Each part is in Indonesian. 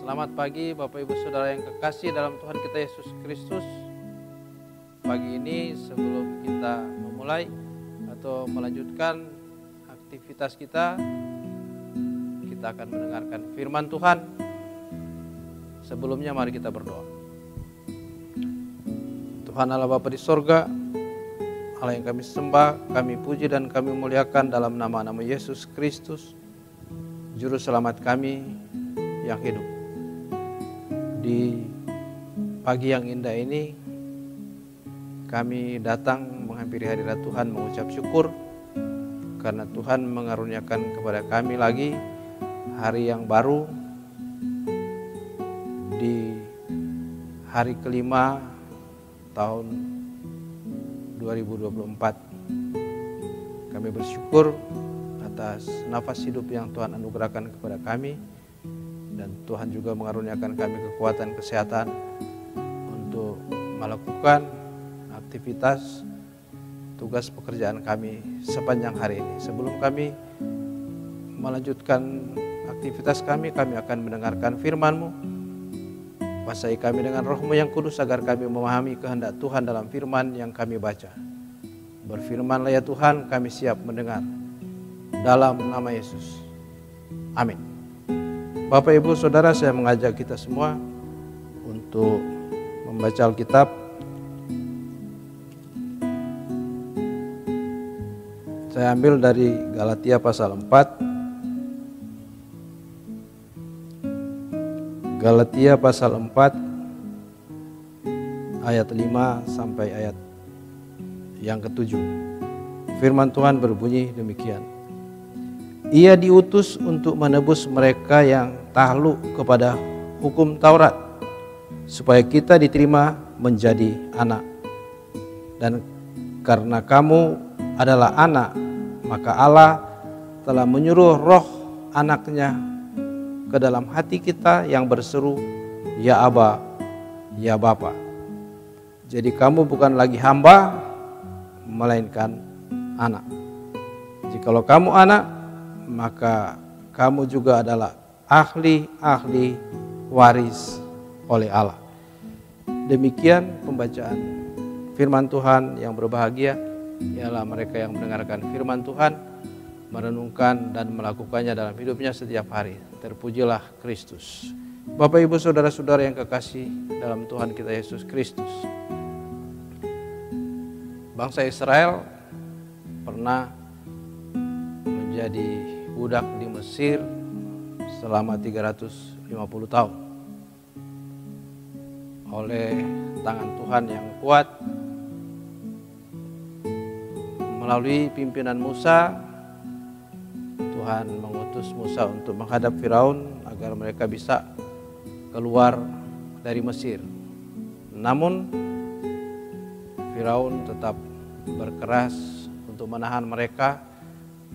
Selamat pagi Bapak Ibu Saudara yang kekasih dalam Tuhan kita Yesus Kristus. Pagi ini sebelum kita memulai atau melanjutkan aktivitas kita akan mendengarkan firman Tuhan. Sebelumnya mari kita berdoa. Tuhan Allah Bapa di sorga, Allah yang kami sembah, kami puji dan kami muliakan dalam nama-nama Yesus Kristus, Juru Selamat kami yang hidup. Di pagi yang indah ini kami datang menghampiri hadirat Tuhan mengucap syukur karena Tuhan mengaruniakan kepada kami lagi hari yang baru di hari kelima tahun 2024. Kami bersyukur atas nafas hidup yang Tuhan anugerahkan kepada kami. Dan Tuhan juga mengaruniakan kami kekuatan kesehatan untuk melakukan aktivitas tugas pekerjaan kami sepanjang hari ini. Sebelum kami melanjutkan aktivitas kami akan mendengarkan firman-Mu. Kuasai kami dengan Roh-Mu yang kudus agar kami memahami kehendak Tuhan dalam firman yang kami baca. Berfirman-Lah ya Tuhan, kami siap mendengar. Dalam nama Yesus. Amin. Bapak Ibu Saudara, saya mengajak kita semua untuk membaca Alkitab. Saya ambil dari Galatia pasal 4. Galatia pasal 4 ayat 5 sampai ayat yang ke-7. Firman Tuhan berbunyi demikian. Ia diutus untuk menebus mereka yang takluk kepada hukum Taurat, supaya kita diterima menjadi anak. Dan karena kamu adalah anak, maka Allah telah menyuruh roh anaknya ke dalam hati kita yang berseru, Ya Aba, Ya Bapa. Jadi kamu bukan lagi hamba, melainkan anak. Jikalau kamu anak, maka kamu juga adalah ahli-ahli waris oleh Allah. Demikian pembacaan firman Tuhan. Yang berbahagia ialah mereka yang mendengarkan firman Tuhan, merenungkan dan melakukannya dalam hidupnya setiap hari. Terpujilah Kristus. Bapak Ibu Saudara-saudara yang kekasih dalam Tuhan kita Yesus Kristus. Bangsa Israel pernah menjadi budak di Mesir selama 350 tahun. Oleh tangan Tuhan yang kuat, melalui pimpinan Musa, Tuhan mengutus Musa untuk menghadap Firaun agar mereka bisa keluar dari Mesir. Namun Firaun tetap berkeras untuk menahan mereka,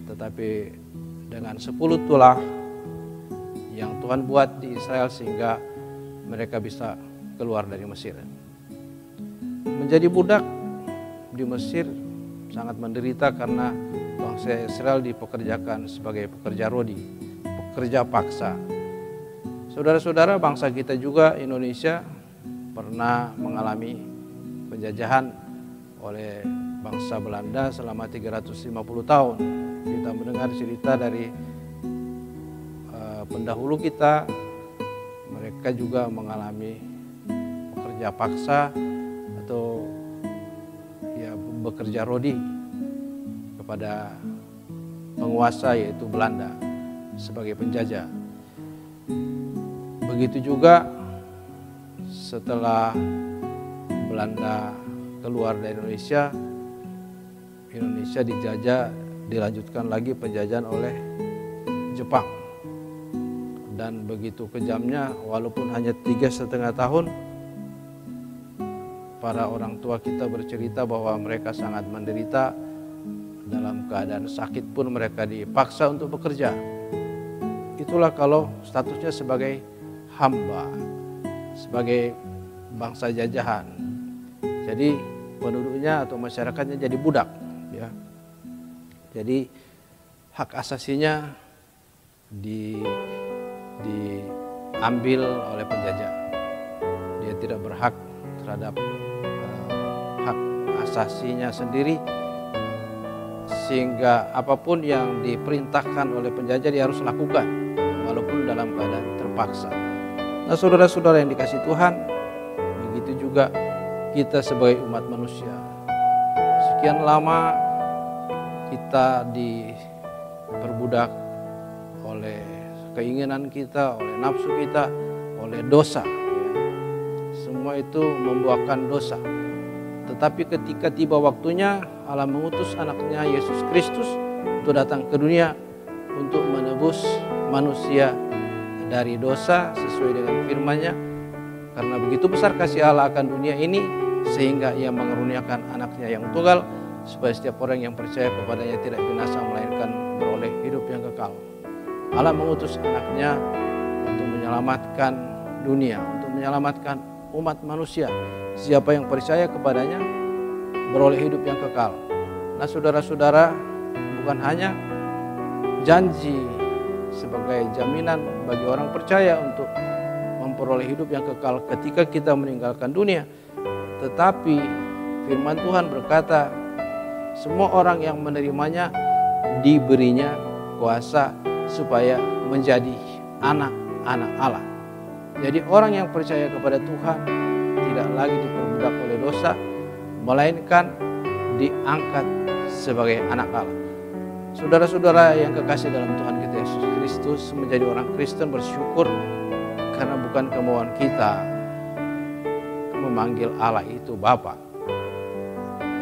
tetapi dengan 10 tulah yang Tuhan buat di Israel sehingga mereka bisa keluar dari Mesir. Menjadi budak di Mesir sangat menderita karena bangsa Israel dipekerjakan sebagai pekerja rodi, pekerja paksa. Saudara-saudara, bangsa kita juga Indonesia pernah mengalami penjajahan oleh bangsa Belanda selama 350 tahun. Kita mendengar cerita dari pendahulu kita, mereka juga mengalami pekerja paksa atau ya bekerja rodi kepada penguasa yaitu Belanda sebagai penjajah. Begitu juga setelah Belanda keluar dari Indonesia, Indonesia dijajah, dilanjutkan lagi penjajahan oleh Jepang. Dan begitu kejamnya, walaupun hanya 3,5 tahun, para orang tua kita bercerita bahwa mereka sangat menderita. Dalam keadaan sakit pun mereka dipaksa untuk bekerja. Itulah kalau statusnya sebagai hamba, sebagai bangsa jajahan. Jadi penduduknya atau masyarakatnya jadi budak, ya. Jadi hak asasinya diambil oleh penjajah. Dia tidak berhak terhadap hak asasinya sendiri, sehingga apapun yang diperintahkan oleh penjajah dia harus lakukan walaupun dalam keadaan terpaksa. Nah, saudara-saudara yang dikasihi Tuhan, begitu juga kita sebagai umat manusia. Sekian lama kita diperbudak oleh keinginan kita, oleh nafsu kita, oleh dosa. Semua itu membuahkan dosa. Tetapi ketika tiba waktunya, Allah mengutus anaknya Yesus Kristus untuk datang ke dunia untuk menebus manusia dari dosa sesuai dengan firman-Nya. Karena begitu besar kasih Allah akan dunia ini, sehingga Ia mengaruniakan anaknya yang tunggal, supaya setiap orang yang percaya kepadanya tidak binasa melainkan beroleh hidup yang kekal. Allah mengutus anaknya untuk menyelamatkan dunia, untuk menyelamatkan umat manusia. Siapa yang percaya kepadanya beroleh hidup yang kekal. Nah, saudara-saudara, bukan hanya janji sebagai jaminan bagi orang percaya untuk memperoleh hidup yang kekal ketika kita meninggalkan dunia, tetapi firman Tuhan berkata, semua orang yang menerimanya diberinya kuasa supaya menjadi anak-anak Allah. Jadi orang yang percaya kepada Tuhan tidak lagi diperbudak oleh dosa, melainkan diangkat sebagai anak Allah. Saudara-saudara yang kekasih dalam Tuhan kita Yesus Kristus, menjadi orang Kristen bersyukur karena bukan kemauan kita memanggil Allah itu Bapa,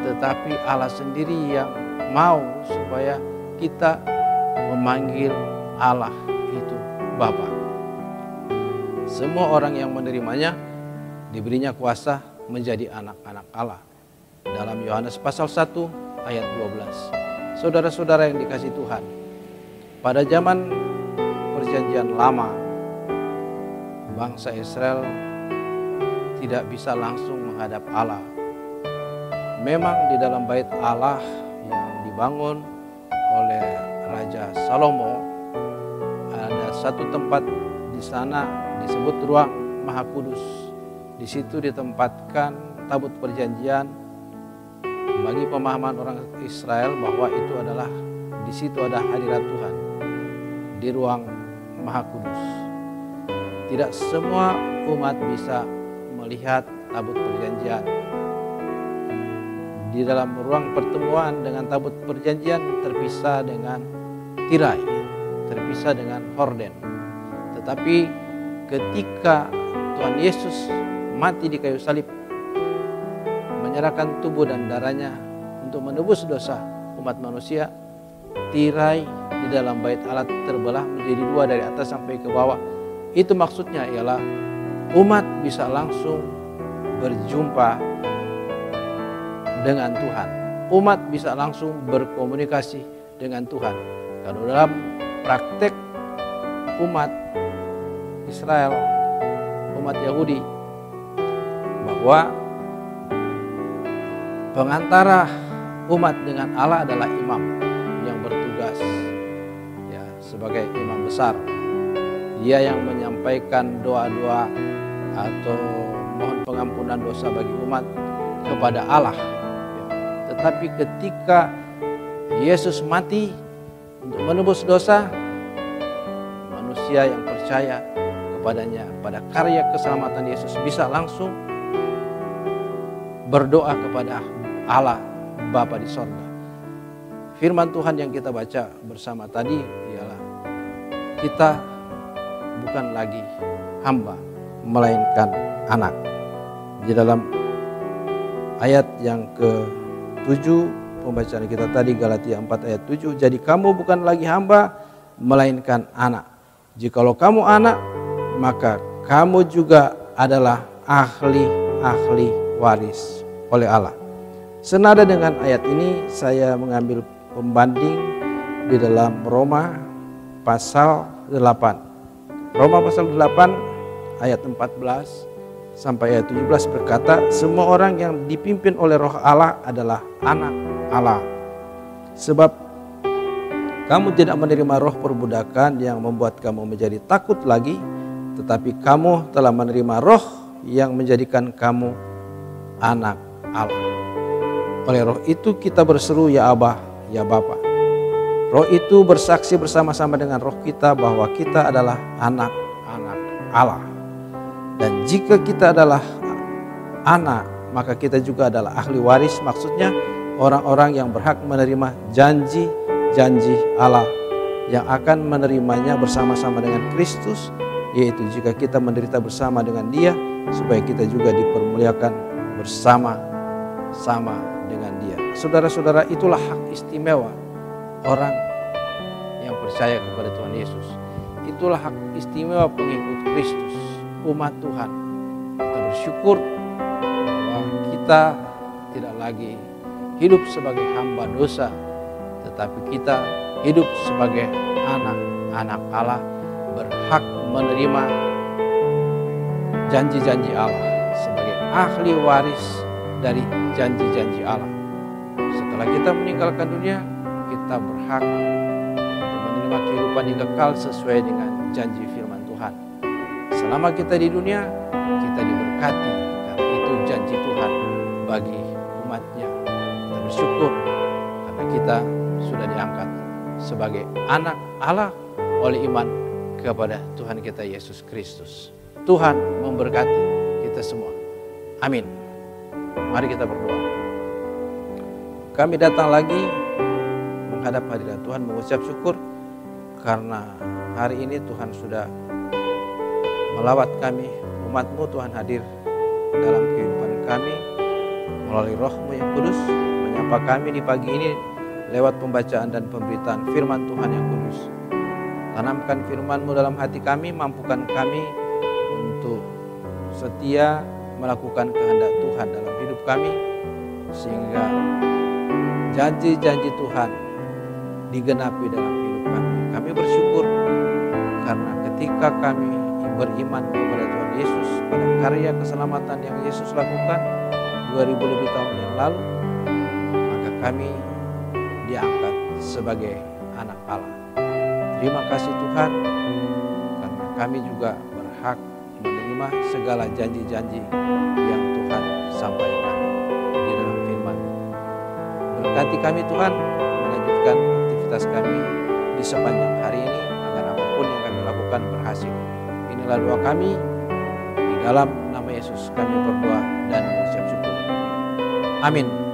tetapi Allah sendiri yang mau supaya kita memanggil Allah itu Bapa. Semua orang yang menerimanya diberinya kuasa menjadi anak-anak Allah. Dalam Yohanes pasal 1 ayat 12. Saudara-saudara yang dikasihi Tuhan, pada zaman perjanjian lama, bangsa Israel tidak bisa langsung menghadap Allah. Memang di dalam bait Allah yang dibangun oleh Raja Salomo, ada satu tempat di sana disebut ruang Maha Kudus. Di situ ditempatkan tabut perjanjian. Bagi pemahaman orang Israel bahwa itu adalah, di situ ada hadirat Tuhan di ruang Maha Kudus. Tidak semua umat bisa melihat tabut perjanjian. Di dalam ruang pertemuan dengan tabut perjanjian terpisah dengan tirai, terpisah dengan horden. Tetapi ketika Tuhan Yesus mati di kayu salib, menyerahkan tubuh dan darahnya untuk menebus dosa umat manusia, tirai di dalam bait Allah terbelah menjadi dua dari atas sampai ke bawah. Itu maksudnya ialah umat bisa langsung berjumpa dengan Tuhan. Umat bisa langsung berkomunikasi dengan Tuhan. Kalau dalam praktek umat Israel, umat Yahudi, bahwa pengantara umat dengan Allah adalah imam yang bertugas ya sebagai imam besar. Dia yang menyampaikan doa-doa atau mohon pengampunan dosa bagi umat kepada Allah. Ya. Tetapi ketika Yesus mati untuk menebus dosa, manusia yang percaya kepadanya pada karya keselamatan Yesus bisa langsung berdoa kepada Allah Bapa di sorga. Firman Tuhan yang kita baca bersama tadi ialah kita bukan lagi hamba, melainkan anak. Di dalam ayat yang ke-7 pembacaan kita tadi, Galatia 4 ayat 7, jadi kamu bukan lagi hamba, melainkan anak. Jikalau kamu anak, maka kamu juga adalah ahli-ahli waris oleh Allah. Senada dengan ayat ini, saya mengambil pembanding di dalam Roma pasal 8. Roma pasal 8 ayat 14 sampai ayat 17 berkata, semua orang yang dipimpin oleh Roh Allah adalah anak Allah. Sebab kamu tidak menerima roh perbudakan yang membuat kamu menjadi takut lagi, tetapi kamu telah menerima Roh yang menjadikan kamu anak Allah. Oleh Roh itu kita berseru, ya Abah, ya Bapa. Roh itu bersaksi bersama-sama dengan roh kita bahwa kita adalah anak-anak Allah. Dan jika kita adalah anak, maka kita juga adalah ahli waris, maksudnya orang-orang yang berhak menerima janji-janji Allah yang akan menerimanya bersama-sama dengan Kristus, yaitu jika kita menderita bersama dengan Dia, supaya kita juga dipermuliakan bersama-sama dengan Dia. Saudara-saudara, itulah hak istimewa orang yang percaya kepada Tuhan Yesus. Itulah hak istimewa pengikut Kristus, umat Tuhan. Kita bersyukur bahwa kita tidak lagi hidup sebagai hamba dosa, tetapi kita hidup sebagai anak-anak Allah, berhak menerima janji-janji Allah sebagai ahli waris dari janji-janji Allah. Setelah kita meninggalkan dunia, kita berhak untuk menerima kehidupan yang kekal sesuai dengan janji firman Tuhan. Selama kita di dunia, kita diberkati karena itu janji Tuhan bagi umatnya. Kita bersyukur karena kita sudah diangkat sebagai anak Allah oleh iman kepada Tuhan kita Yesus Kristus. Tuhan memberkati kita semua. Amin. Mari kita berdoa. Kami datang lagi menghadap hadirat Tuhan mengucap syukur karena hari ini Tuhan sudah melawat kami, umat-Mu. Tuhan hadir dalam kehidupan kami melalui Roh-Mu yang kudus, menyapa kami di pagi ini lewat pembacaan dan pemberitaan firman Tuhan yang kudus. Tanamkan firman-Mu dalam hati kami, mampukan kami untuk setia melakukan kehendak Tuhan dalam hidup kami, sehingga janji-janji Tuhan digenapi dalam hidup kami. Kami bersyukur karena ketika kami beriman kepada Tuhan Yesus pada karya keselamatan yang Yesus lakukan 2000 lebih tahun yang lalu, maka kami diangkat sebagai anak Allah. Terima kasih Tuhan, karena kami juga berhak menerima segala janji-janji yang Tuhan sampaikan di dalam firman. Berkati kami Tuhan, melanjutkan aktivitas kami di sepanjang hari ini, agar apapun yang kami lakukan berhasil. Inilah doa kami, di dalam nama Yesus kami berdoa dan mengucap syukur. Amin.